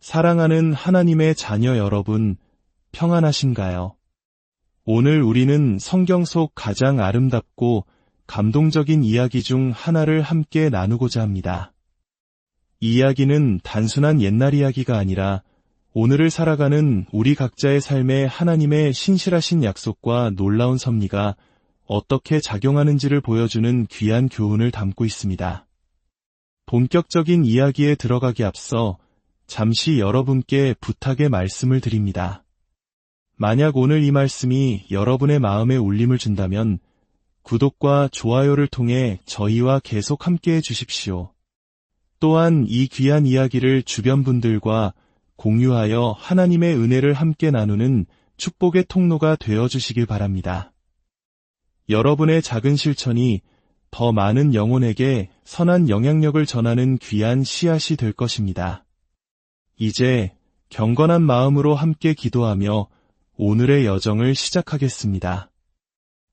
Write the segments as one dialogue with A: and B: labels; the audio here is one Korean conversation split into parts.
A: 사랑하는 하나님의 자녀 여러분, 평안하신가요? 오늘 우리는 성경 속 가장 아름답고 감동적인 이야기 중 하나를 함께 나누고자 합니다. 이 이야기는 단순한 옛날 이야기가 아니라 오늘을 살아가는 우리 각자의 삶에 하나님의 신실하신 약속과 놀라운 섭리가 어떻게 작용하는지를 보여주는 귀한 교훈을 담고 있습니다. 본격적인 이야기에 들어가기 앞서 잠시 여러분께 부탁의 말씀을 드립니다. 만약 오늘 이 말씀이 여러분의 마음에 울림을 준다면 구독과 좋아요를 통해 저희와 계속 함께해 주십시오. 또한 이 귀한 이야기를 주변 분들과 공유하여 하나님의 은혜를 함께 나누는 축복의 통로가 되어 주시길 바랍니다. 여러분의 작은 실천이 더 많은 영혼에게 선한 영향력을 전하는 귀한 씨앗이 될 것입니다. 이제 경건한 마음으로 함께 기도하며 오늘의 여정을 시작하겠습니다.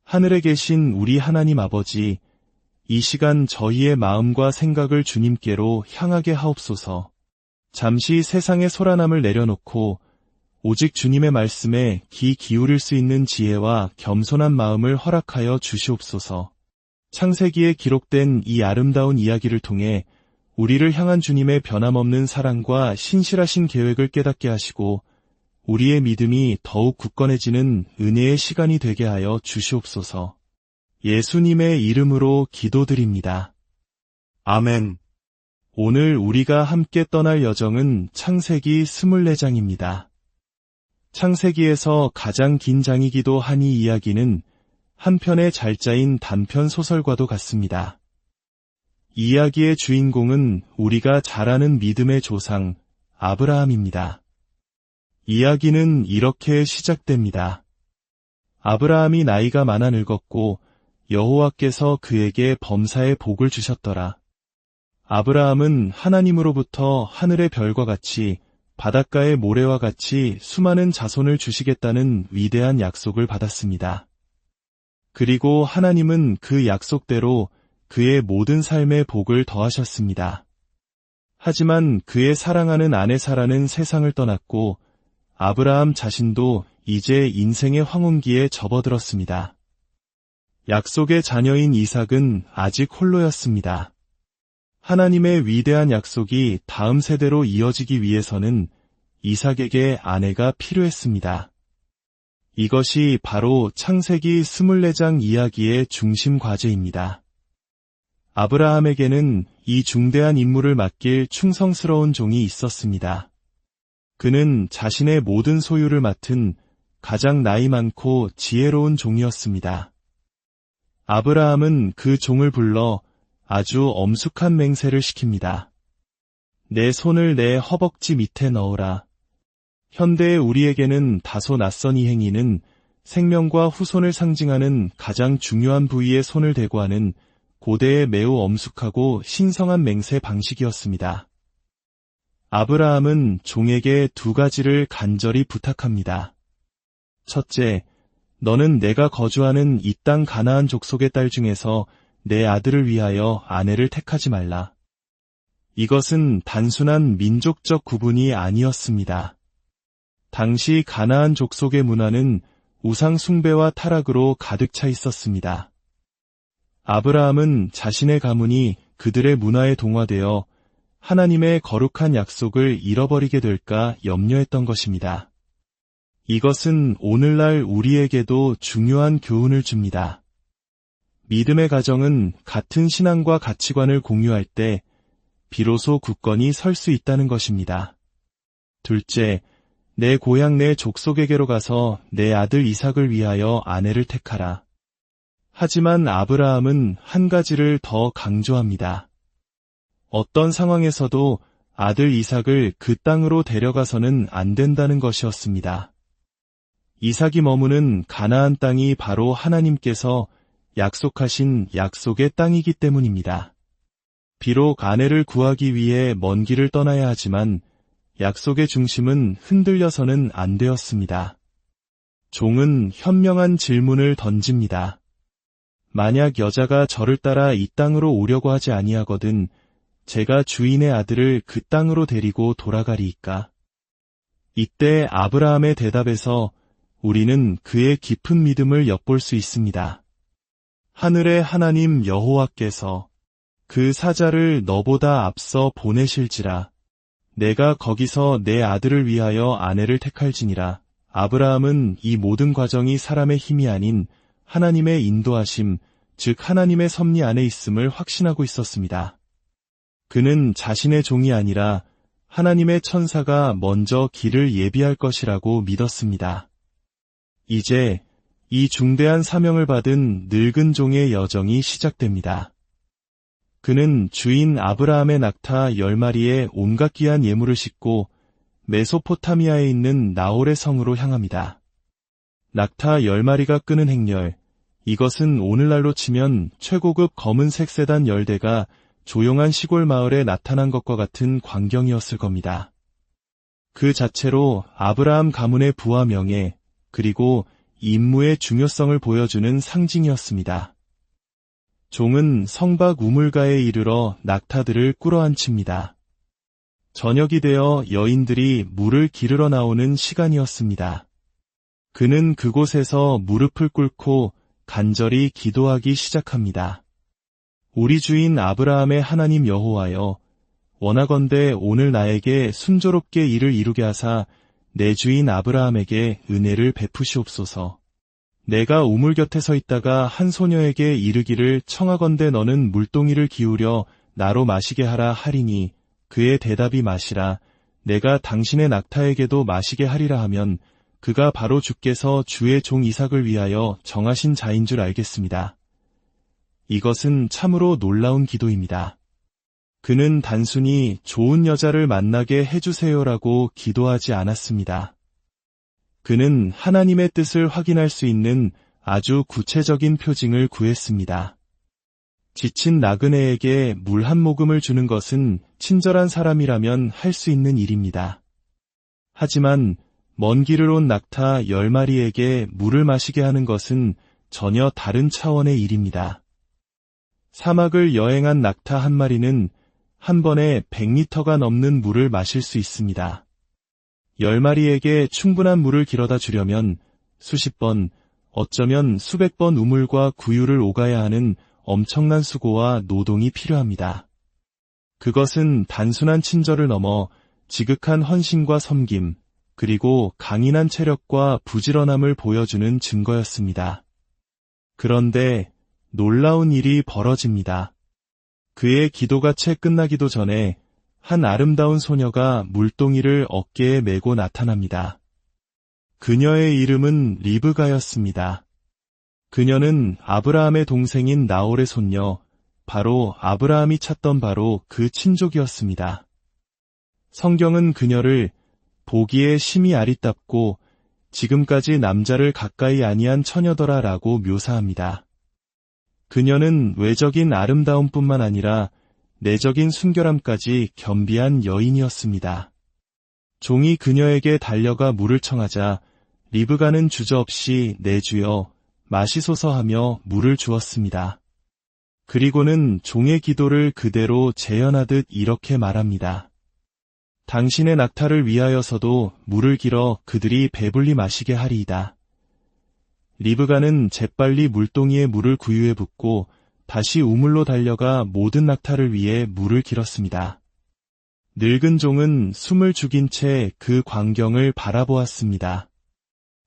A: 하늘에 계신 우리 하나님 아버지, 이 시간 저희의 마음과 생각을 주님께로 향하게 하옵소서. 잠시 세상의 소란함을 내려놓고 오직 주님의 말씀에 귀 기울일 수 있는 지혜와 겸손한 마음을 허락하여 주시옵소서. 창세기에 기록된 이 아름다운 이야기를 통해 우리를 향한 주님의 변함없는 사랑과 신실하신 계획을 깨닫게 하시고 우리의 믿음이 더욱 굳건해지는 은혜의 시간이 되게 하여 주시옵소서. 예수님의 이름으로 기도드립니다. 아멘. 오늘 우리가 함께 떠날 여정은 창세기 24장입니다. 창세기에서 가장 긴 장이기도 한 이 이야기는 한 편의 잘 짜인 단편 소설과도 같습니다. 이 이야기의 주인공은 우리가 잘 아는 믿음의 조상 아브라함입니다. 이야기는 이렇게 시작됩니다. 아브라함이 나이가 많아 늙었고 여호와께서 그에게 범사의 복을 주셨더라. 아브라함은 하나님으로부터 하늘의 별과 같이 바닷가의 모래와 같이 수많은 자손을 주시겠다는 위대한 약속을 받았습니다. 그리고 하나님은 그 약속대로 그의 모든 삶의 복을 더하셨습니다. 하지만 그의 사랑하는 아내 사라는 세상을 떠났고 아브라함 자신도 이제 인생의 황혼기에 접어들었습니다. 약속의 자녀인 이삭은 아직 홀로였습니다. 하나님의 위대한 약속이 다음 세대로 이어지기 위해서는 이삭에게 아내가 필요했습니다. 이것이 바로 창세기 24장 이야기의 중심 과제입니다. 아브라함에게는 이 중대한 임무를 맡길 충성스러운 종이 있었습니다. 그는 자신의 모든 소유를 맡은 가장 나이 많고 지혜로운 종이었습니다. 아브라함은 그 종을 불러 아주 엄숙한 맹세를 시킵니다. 내 손을 내 허벅지 밑에 넣어라. 현대의 우리에게는 다소 낯선 이 행위는 생명과 후손을 상징하는 가장 중요한 부위에 손을 대고 하는 고대의 매우 엄숙하고 신성한 맹세 방식이었습니다. 아브라함은 종에게 두 가지를 간절히 부탁합니다. 첫째, 너는 내가 거주하는 이 땅 가나안 족속의 딸 중에서 내 아들을 위하여 아내를 택하지 말라. 이것은 단순한 민족적 구분이 아니었습니다. 당시 가나안 족속의 문화는 우상 숭배와 타락으로 가득 차 있었습니다. 아브라함은 자신의 가문이 그들의 문화에 동화되어 하나님의 거룩한 약속을 잃어버리게 될까 염려했던 것입니다. 이것은 오늘날 우리에게도 중요한 교훈을 줍니다. 믿음의 가정은 같은 신앙과 가치관을 공유할 때 비로소 굳건히 설 수 있다는 것입니다. 둘째, 내 고향 내 족속에게로 가서 내 아들 이삭을 위하여 아내를 택하라. 하지만 아브라함은 한 가지를 더 강조합니다. 어떤 상황에서도 아들 이삭을 그 땅으로 데려가서는 안 된다는 것이었습니다. 이삭이 머무는 가나안 땅이 바로 하나님께서 약속하신 약속의 땅이기 때문입니다. 비록 아내를 구하기 위해 먼 길을 떠나야 하지만 약속의 중심은 흔들려서는 안 되었습니다. 종은 현명한 질문을 던집니다. 만약 여자가 저를 따라 이 땅으로 오려고 하지 아니하거든 제가 주인의 아들을 그 땅으로 데리고 돌아가리이까? 이때 아브라함의 대답에서 우리는 그의 깊은 믿음을 엿볼 수 있습니다. 하늘의 하나님 여호와께서 그 사자를 너보다 앞서 보내실지라. 내가 거기서 내 아들을 위하여 아내를 택할지니라. 아브라함은 이 모든 과정이 사람의 힘이 아닌 하나님의 인도하심, 즉 하나님의 섭리 안에 있음을 확신하고 있었습니다. 그는 자신의 종이 아니라 하나님의 천사가 먼저 길을 예비할 것이라고 믿었습니다. 이제 이 중대한 사명을 받은 늙은 종의 여정이 시작됩니다. 그는 주인 아브라함의 낙타 10마리에 온갖 귀한 예물을 싣고 메소포타미아에 있는 나홀의 성으로 향합니다. 낙타 10마리가 끄는 행렬, 이것은 오늘날로 치면 최고급 검은색 세단 10대가 조용한 시골 마을에 나타난 것과 같은 광경이었을 겁니다. 그 자체로 아브라함 가문의 부와 명예, 그리고 임무의 중요성을 보여주는 상징이었습니다. 종은 성박 우물가에 이르러 낙타들을 끌어안칩니다. 저녁이 되어 여인들이 물을 기르러 나오는 시간이었습니다. 그는 그곳에서 무릎을 꿇고 간절히 기도하기 시작합니다. 우리 주인 아브라함의 하나님 여호와여, 원하건대 오늘 나에게 순조롭게 일을 이루게 하사 내 주인 아브라함에게 은혜를 베푸시옵소서. 내가 우물 곁에 서 있다가 한 소녀에게 이르기를 청하건대 너는 물동이를 기울여 나로 마시게 하라 하리니 그의 대답이 마시라. 내가 당신의 낙타에게도 마시게 하리라 하면 그가 바로 주께서 주의 종 이삭을 위하여 정하신 자인 줄 알겠습니다. 이것은 참으로 놀라운 기도입니다. 그는 단순히 좋은 여자를 만나게 해주세요라고 기도하지 않았습니다. 그는 하나님의 뜻을 확인할 수 있는 아주 구체적인 표징을 구했습니다. 지친 나그네에게 물 한 모금을 주는 것은 친절한 사람이라면 할 수 있는 일입니다. 하지만 먼 길을 온 낙타 10마리에게 물을 마시게 하는 것은 전혀 다른 차원의 일입니다. 사막을 여행한 낙타 한 마리는 한 번에 100리터가 넘는 물을 마실 수 있습니다. 10마리에게 충분한 물을 길어다 주려면 수십 번, 어쩌면 수백 번 우물과 구유를 오가야 하는 엄청난 수고와 노동이 필요합니다. 그것은 단순한 친절을 넘어 지극한 헌신과 섬김, 그리고 강인한 체력과 부지런함을 보여주는 증거였습니다. 그런데 놀라운 일이 벌어집니다. 그의 기도가 채 끝나기도 전에 한 아름다운 소녀가 물동이를 어깨에 메고 나타납니다. 그녀의 이름은 리브가였습니다. 그녀는 아브라함의 동생인 나홀의 손녀, 바로 아브라함이 찾던 바로 그 친족이었습니다. 성경은 그녀를 보기에 심히 아리답고 지금까지 남자를 가까이 아니한 처녀더라 라고 묘사합니다. 그녀는 외적인 아름다움뿐만 아니라 내적인 순결함까지 겸비한 여인이었습니다. 종이 그녀에게 달려가 물을 청하자 리브가는 주저없이 내 주여 마시소서 하며 물을 주었습니다. 그리고는 종의 기도를 그대로 재현하듯 이렇게 말합니다. 당신의 낙타를 위하여서도 물을 길어 그들이 배불리 마시게 하리이다. 리브가는 재빨리 물동이에 물을 구유에 붓고 다시 우물로 달려가 모든 낙타를 위해 물을 길었습니다. 늙은 종은 숨을 죽인 채 그 광경을 바라보았습니다.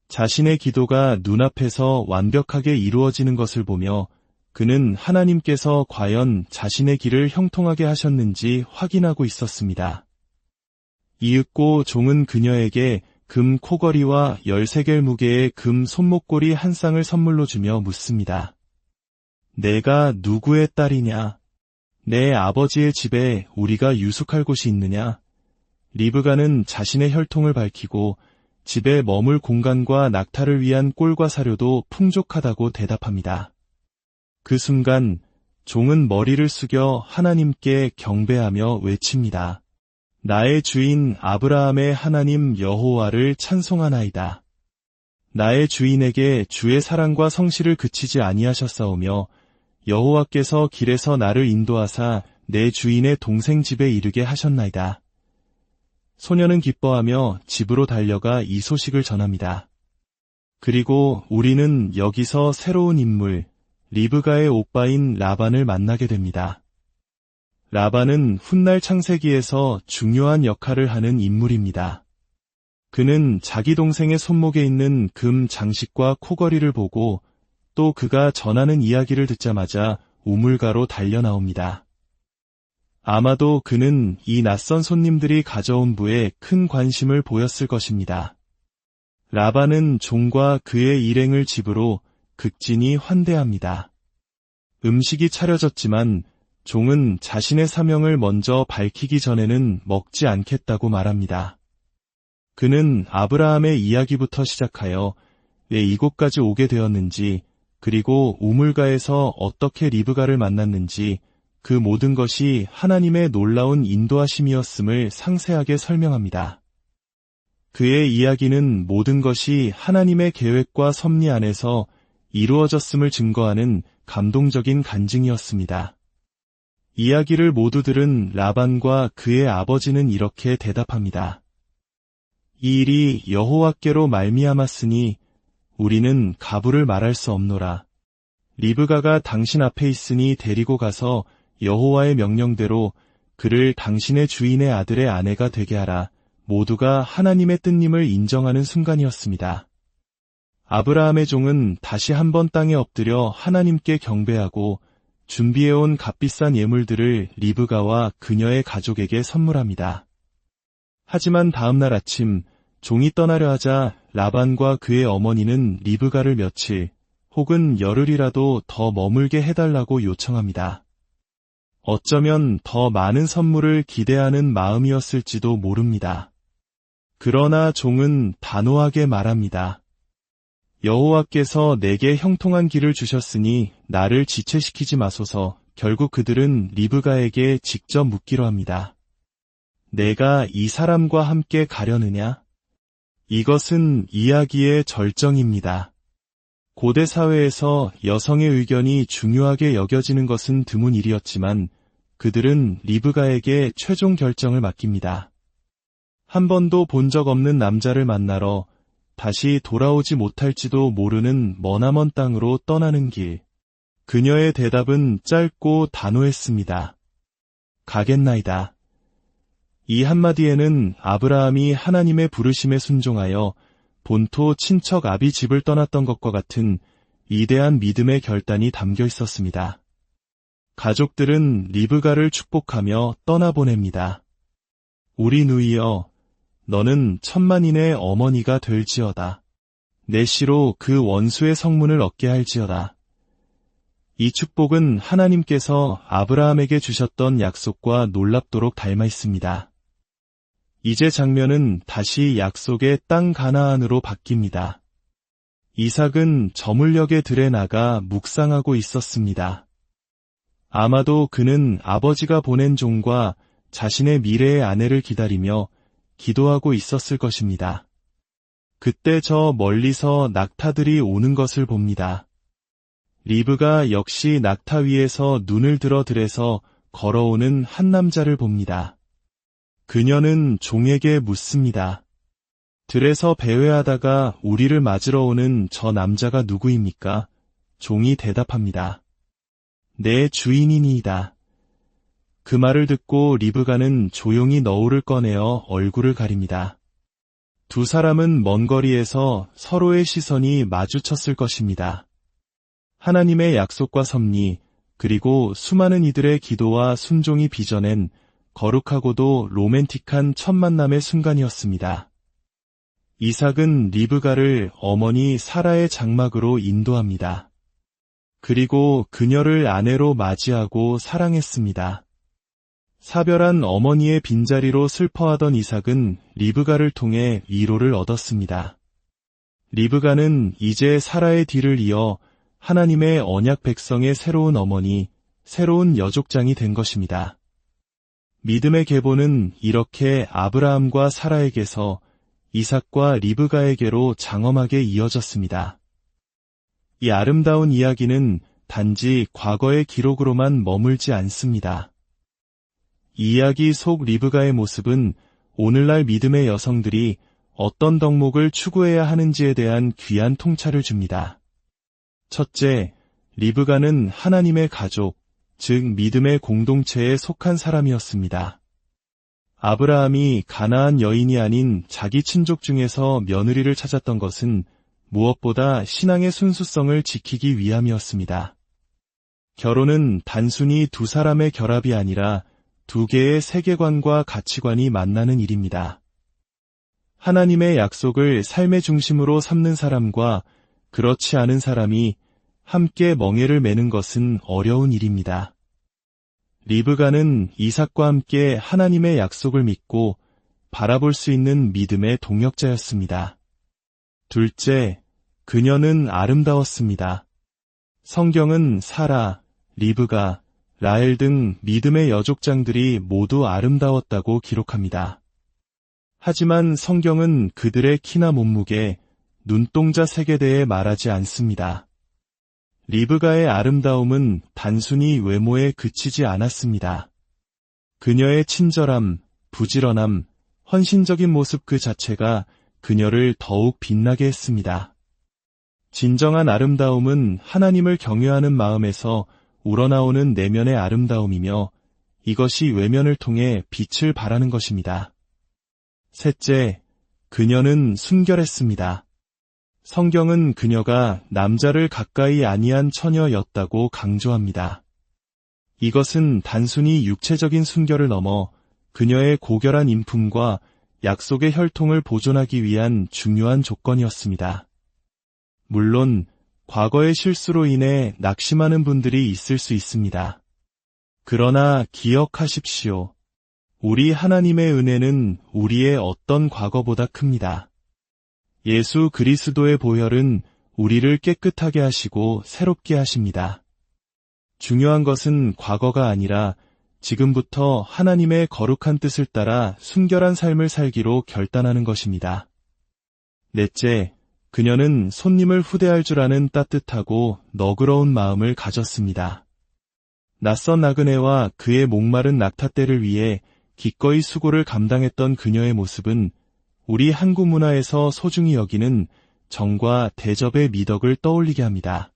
A: 자신의 기도가 눈앞에서 완벽하게 이루어지는 것을 보며 그는 하나님께서 과연 자신의 길을 형통하게 하셨는지 확인하고 있었습니다. 이윽고 종은 그녀에게 금 코걸이와 13겔 무게의 금 손목고리 한 쌍을 선물로 주며 묻습니다. 내가 누구의 딸이냐? 내 아버지의 집에 우리가 유숙할 곳이 있느냐? 리브가는 자신의 혈통을 밝히고 집에 머물 공간과 낙타를 위한 꼴과 사료도 풍족하다고 대답합니다. 그 순간 종은 머리를 숙여 하나님께 경배하며 외칩니다. 나의 주인 아브라함의 하나님 여호와를 찬송하나이다. 나의 주인에게 주의 사랑과 성실을 그치지 아니하셨사오며 여호와께서 길에서 나를 인도하사 내 주인의 동생 집에 이르게 하셨나이다. 소녀는 기뻐하며 집으로 달려가 이 소식을 전합니다. 그리고 우리는 여기서 새로운 인물, 리브가의 오빠인 라반을 만나게 됩니다. 라반은 훗날 창세기에서 중요한 역할을 하는 인물입니다. 그는 자기 동생의 손목에 있는 금 장식과 코걸이를 보고 또 그가 전하는 이야기를 듣자마자 우물가로 달려 나옵니다. 아마도 그는 이 낯선 손님들이 가져온 부에 큰 관심을 보였을 것입니다. 라반은 종과 그의 일행을 집으로 극진히 환대합니다. 음식이 차려졌지만 종은 자신의 사명을 먼저 밝히기 전에는 먹지 않겠다고 말합니다. 그는 아브라함의 이야기부터 시작하여 왜 이곳까지 오게 되었는지, 그리고 우물가에서 어떻게 리브가를 만났는지 그 모든 것이 하나님의 놀라운 인도하심이었음을 상세하게 설명합니다. 그의 이야기는 모든 것이 하나님의 계획과 섭리 안에서 이루어졌음을 증거하는 감동적인 간증이었습니다. 이야기를 모두 들은 라반과 그의 아버지는 이렇게 대답합니다. 이 일이 여호와께로 말미암았으니 우리는 가부를 말할 수 없노라. 리브가가 당신 앞에 있으니 데리고 가서 여호와의 명령대로 그를 당신의 주인의 아들의 아내가 되게 하라. 모두가 하나님의 뜻임을 인정하는 순간이었습니다. 아브라함의 종은 다시 한번 땅에 엎드려 하나님께 경배하고 준비해온 값비싼 예물들을 리브가와 그녀의 가족에게 선물합니다. 하지만 다음날 아침 종이 떠나려 하자 라반과 그의 어머니는 리브가를 며칠 혹은 열흘이라도 더 머물게 해달라고 요청합니다. 어쩌면 더 많은 선물을 기대하는 마음이었을지도 모릅니다. 그러나 종은 단호하게 말합니다. 여호와께서 내게 형통한 길을 주셨으니 나를 지체시키지 마소서. 결국 그들은 리브가에게 직접 묻기로 합니다. 내가 이 사람과 함께 가려느냐? 이것은 이야기의 절정입니다. 고대 사회에서 여성의 의견이 중요하게 여겨지는 것은 드문 일이었지만 그들은 리브가에게 최종 결정을 맡깁니다. 한 번도 본 적 없는 남자를 만나러 다시 돌아오지 못할지도 모르는 머나먼 땅으로 떠나는 길. 그녀의 대답은 짧고 단호했습니다. 가겠나이다. 이 한마디에는 아브라함이 하나님의 부르심에 순종하여 본토 친척 아비 집을 떠났던 것과 같은 위대한 믿음의 결단이 담겨 있었습니다. 가족들은 리브가를 축복하며 떠나보냅니다. 우리 누이여, 너는 천만인의 어머니가 될지어다. 내 씨로 그 원수의 성문을 얻게 할지어다. 이 축복은 하나님께서 아브라함에게 주셨던 약속과 놀랍도록 닮아 있습니다. 이제 장면은 다시 약속의 땅 가나안으로 바뀝니다. 이삭은 저물녘의 들에 나가 묵상하고 있었습니다. 아마도 그는 아버지가 보낸 종과 자신의 미래의 아내를 기다리며 기도하고 있었을 것입니다. 그때 저 멀리서 낙타들이 오는 것을 봅니다. 리브가 역시 낙타 위에서 눈을 들어 들에서 걸어오는 한 남자를 봅니다. 그녀는 종에게 묻습니다. 들에서 배회하다가 우리를 맞으러 오는 저 남자가 누구입니까? 종이 대답합니다. 내 주인이니이다. 그 말을 듣고 리브가는 조용히 너울을 꺼내어 얼굴을 가립니다. 두 사람은 먼 거리에서 서로의 시선이 마주쳤을 것입니다. 하나님의 약속과 섭리, 그리고 수많은 이들의 기도와 순종이 빚어낸 거룩하고도 로맨틱한 첫 만남의 순간이었습니다. 이삭은 리브가를 어머니 사라의 장막으로 인도합니다. 그리고 그녀를 아내로 맞이하고 사랑했습니다. 사별한 어머니의 빈자리로 슬퍼하던 이삭은 리브가를 통해 위로를 얻었습니다. 리브가는 이제 사라의 뒤를 이어 하나님의 언약 백성의 새로운 어머니, 새로운 여족장이 된 것입니다. 믿음의 계보는 이렇게 아브라함과 사라에게서 이삭과 리브가에게로 장엄하게 이어졌습니다. 이 아름다운 이야기는 단지 과거의 기록으로만 머물지 않습니다. 이 이야기 속 리브가의 모습은 오늘날 믿음의 여성들이 어떤 덕목을 추구해야 하는지에 대한 귀한 통찰을 줍니다. 첫째, 리브가는 하나님의 가족, 즉 믿음의 공동체에 속한 사람이었습니다. 아브라함이 가나안 여인이 아닌 자기 친족 중에서 며느리를 찾았던 것은 무엇보다 신앙의 순수성을 지키기 위함이었습니다. 결혼은 단순히 두 사람의 결합이 아니라 두 개의 세계관과 가치관이 만나는 일입니다. 하나님의 약속을 삶의 중심으로 삼는 사람과 그렇지 않은 사람이 함께 멍에를 매는 것은 어려운 일입니다. 리브가는 이삭과 함께 하나님의 약속을 믿고 바라볼 수 있는 믿음의 동역자였습니다. 둘째, 그녀는 아름다웠습니다. 성경은 사라, 리브가, 라헬 등 믿음의 여족장들이 모두 아름다웠다고 기록합니다. 하지만 성경은 그들의 키나 몸무게, 눈동자 색에 대해 말하지 않습니다. 리브가의 아름다움은 단순히 외모에 그치지 않았습니다. 그녀의 친절함, 부지런함, 헌신적인 모습 그 자체가 그녀를 더욱 빛나게 했습니다. 진정한 아름다움은 하나님을 경외하는 마음에서 우러나오는 내면의 아름다움이며 이것이 외면을 통해 빛을 발하는 것입니다. 셋째, 그녀는 순결했습니다. 성경은 그녀가 남자를 가까이 아니한 처녀였다고 강조합니다. 이것은 단순히 육체적인 순결을 넘어 그녀의 고결한 인품과 약속의 혈통을 보존하기 위한 중요한 조건이었습니다. 물론 과거의 실수로 인해 낙심하는 분들이 있을 수 있습니다. 그러나 기억하십시오. 우리 하나님의 은혜는 우리의 어떤 과거보다 큽니다. 예수 그리스도의 보혈은 우리를 깨끗하게 하시고 새롭게 하십니다. 중요한 것은 과거가 아니라 지금부터 하나님의 거룩한 뜻을 따라 순결한 삶을 살기로 결단하는 것입니다. 넷째, 그녀는 손님을 후대할 줄 아는 따뜻하고 너그러운 마음을 가졌습니다. 낯선 나그네와 그의 목마른 낙타떼를 위해 기꺼이 수고를 감당했던 그녀의 모습은 우리 한국 문화에서 소중히 여기는 정과 대접의 미덕을 떠올리게 합니다.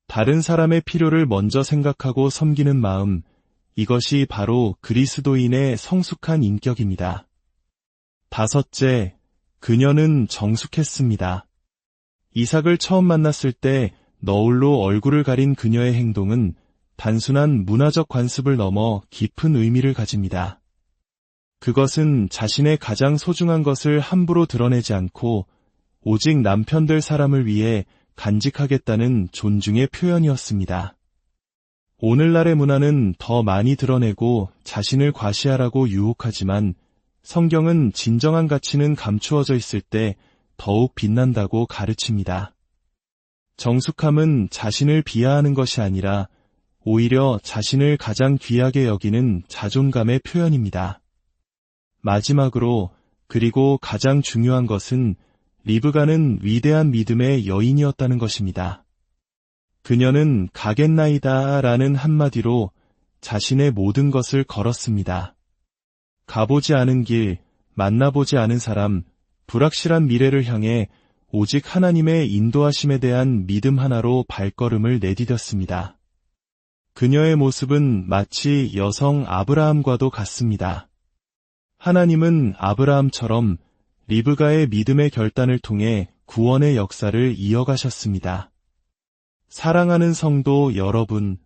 A: 다른 사람의 필요를 먼저 생각하고 섬기는 마음, 이것이 바로 그리스도인의 성숙한 인격입니다. 다섯째, 그녀는 정숙했습니다. 이삭을 처음 만났을 때 너울로 얼굴을 가린 그녀의 행동은 단순한 문화적 관습을 넘어 깊은 의미를 가집니다. 그것은 자신의 가장 소중한 것을 함부로 드러내지 않고 오직 남편 될 사람을 위해 간직하겠다는 존중의 표현이었습니다. 오늘날의 문화는 더 많이 드러내고 자신을 과시하라고 유혹하지만 성경은 진정한 가치는 감추어져 있을 때 더욱 빛난다고 가르칩니다. 정숙함은 자신을 비하하는 것이 아니라 오히려 자신을 가장 귀하게 여기는 자존감의 표현입니다. 마지막으로 그리고 가장 중요한 것은 리브가는 위대한 믿음의 여인이었다는 것입니다. 그녀는 가겠나이다 라는 한마디로 자신의 모든 것을 걸었습니다. 가보지 않은 길, 만나보지 않은 사람, 불확실한 미래를 향해 오직 하나님의 인도하심에 대한 믿음 하나로 발걸음을 내디뎠습니다. 그녀의 모습은 마치 여성 아브라함과도 같습니다. 하나님은 아브라함처럼 리브가의 믿음의 결단을 통해 구원의 역사를 이어가셨습니다. 사랑하는 성도 여러분,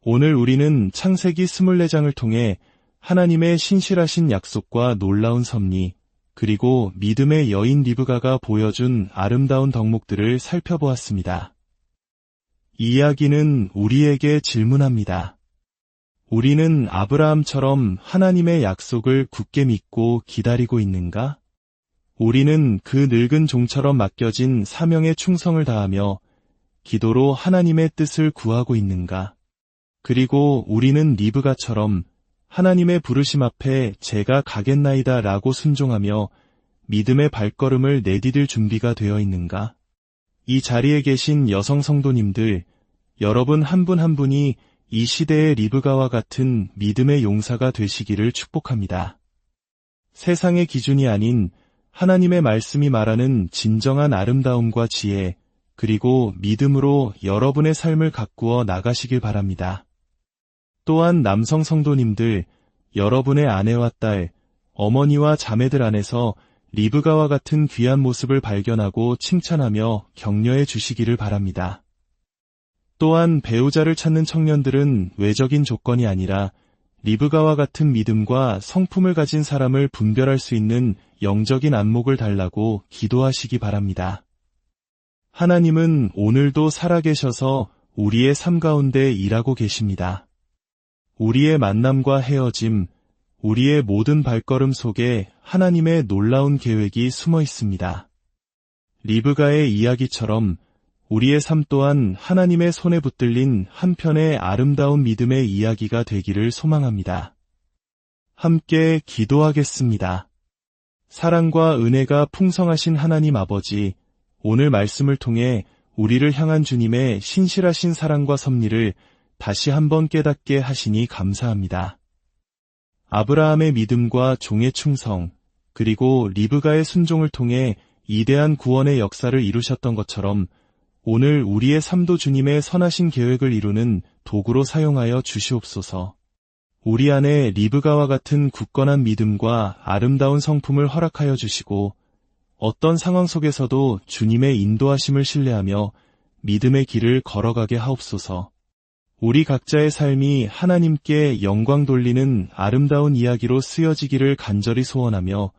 A: 오늘 우리는 창세기 24장을 통해 하나님의 신실하신 약속과 놀라운 섭리, 그리고 믿음의 여인 리브가가 보여준 아름다운 덕목들을 살펴보았습니다. 이 이야기는 우리에게 질문합니다. 우리는 아브라함처럼 하나님의 약속을 굳게 믿고 기다리고 있는가? 우리는 그 늙은 종처럼 맡겨진 사명에 충성을 다하며 기도로 하나님의 뜻을 구하고 있는가? 그리고 우리는 리브가처럼 하나님의 부르심 앞에 제가 가겠나이다 라고 순종하며 믿음의 발걸음을 내디딜 준비가 되어 있는가? 이 자리에 계신 여성 성도님들, 여러분 한 분 한 분이 이 시대의 리브가와 같은 믿음의 용사가 되시기를 축복합니다. 세상의 기준이 아닌 하나님의 말씀이 말하는 진정한 아름다움과 지혜, 그리고 믿음으로 여러분의 삶을 가꾸어 나가시길 바랍니다. 또한 남성 성도님들, 여러분의 아내와 딸, 어머니와 자매들 안에서 리브가와 같은 귀한 모습을 발견하고 칭찬하며 격려해 주시기를 바랍니다. 또한 배우자를 찾는 청년들은 외적인 조건이 아니라 리브가와 같은 믿음과 성품을 가진 사람을 분별할 수 있는 영적인 안목을 달라고 기도하시기 바랍니다. 하나님은 오늘도 살아계셔서 우리의 삶 가운데 일하고 계십니다. 우리의 만남과 헤어짐, 우리의 모든 발걸음 속에 하나님의 놀라운 계획이 숨어 있습니다. 리브가의 이야기처럼 우리의 삶 또한 하나님의 손에 붙들린 한편의 아름다운 믿음의 이야기가 되기를 소망합니다. 함께 기도하겠습니다. 사랑과 은혜가 풍성하신 하나님 아버지, 오늘 말씀을 통해 우리를 향한 주님의 신실하신 사랑과 섭리를 다시 한번 깨닫게 하시니 감사합니다. 아브라함의 믿음과 종의 충성, 그리고 리브가의 순종을 통해 이대한 구원의 역사를 이루셨던 것처럼 오늘 우리의 삶도 주님의 선하신 계획을 이루는 도구로 사용하여 주시옵소서. 우리 안에 리브가와 같은 굳건한 믿음과 아름다운 성품을 허락하여 주시고 어떤 상황 속에서도 주님의 인도하심을 신뢰하며 믿음의 길을 걸어가게 하옵소서. 우리 각자의 삶이 하나님께 영광 돌리는 아름다운 이야기로 쓰여지기를 간절히 소원하며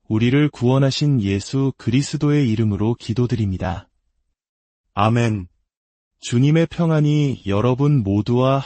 A: 우리를 구원하신 예수 그리스도의 이름으로 기도드립니다. 아멘. 주님의 평안이 여러분 모두와